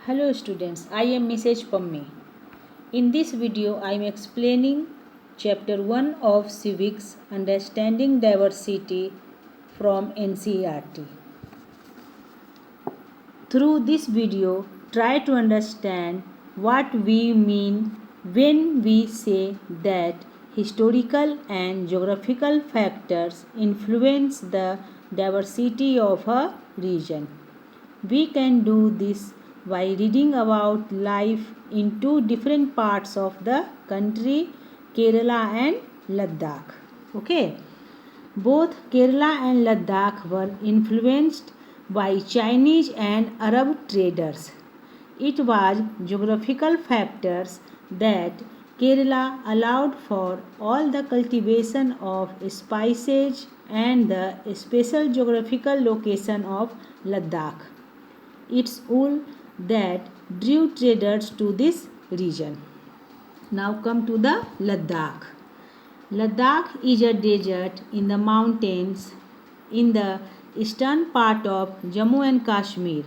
Hello students, I am Mrs. Pammi. In this video, I am explaining Chapter 1 of Civics, Understanding Diversity from NCERT. Through this video, try to understand what we mean when we say that historical and geographical factors influence the diversity of a region. We can do this by reading about life in two different parts of the country, Kerala and Ladakh. Okay. Both Kerala and Ladakh were influenced by Chinese and Arab traders. It was geographical factors that Kerala allowed for all the cultivation of spices and the special geographical location of Ladakh. It's wool that drew traders to this region. Now come to the Ladakh. Ladakh is a desert in the mountains in the eastern part of Jammu and Kashmir.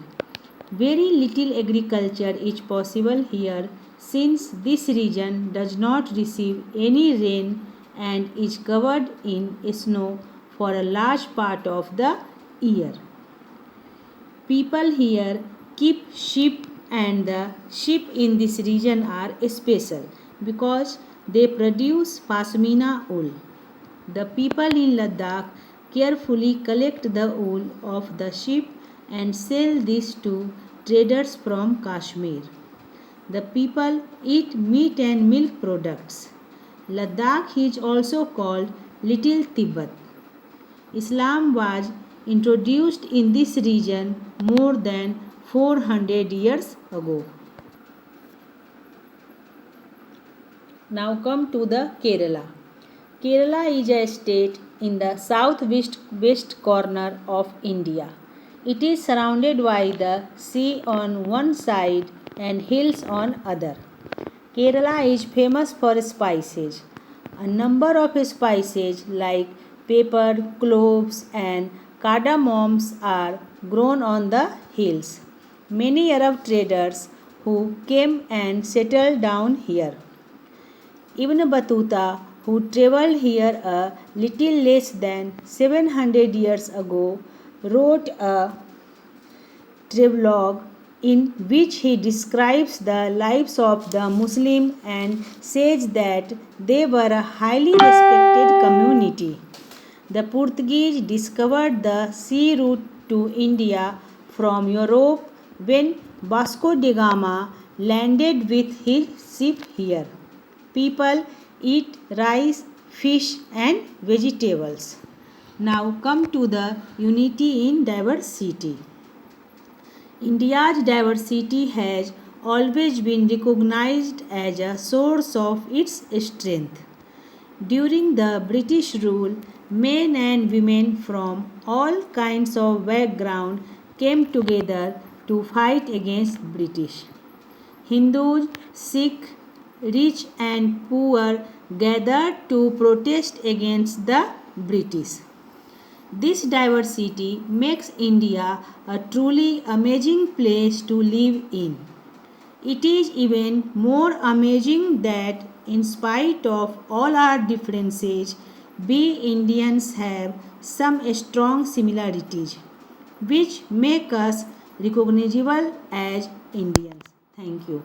Very little agriculture is possible here since this region does not receive any rain and is covered in snow for a large part of the year. People here keep sheep, and the sheep in this region are special because they produce pashmina wool. The people in Ladakh carefully collect the wool of the sheep and sell this to traders from Kashmir. The people eat meat and milk products. Ladakh is also called Little Tibet. Islam was introduced in this region more than 400 years ago. Now come to the Kerala. Kerala is a state in the southwest corner of India. It is surrounded by the sea on one side and hills on other. Kerala is famous for spices. A number of spices like pepper, cloves and cardamoms are grown on the hills. Many Arab traders who came and settled down here. Ibn Battuta, who traveled here a little less than 700 years ago, wrote a travelogue in which he describes the lives of the Muslim and says that they were a highly respected community. The Portuguese discovered the sea route to India from Europe when Vasco da Gama landed with his ship here. People eat rice, fish and vegetables. Now come to the unity in diversity. India's diversity has always been recognized as a source of its strength. During the British rule, men and women from all kinds of background came together to fight against British. Hindus, Sikhs, rich and poor gathered to protest against the British. This diversity makes India a truly amazing place to live in. It is even more amazing that in spite of all our differences, we Indians have some strong similarities which make us recognizable as Indians. Thank you.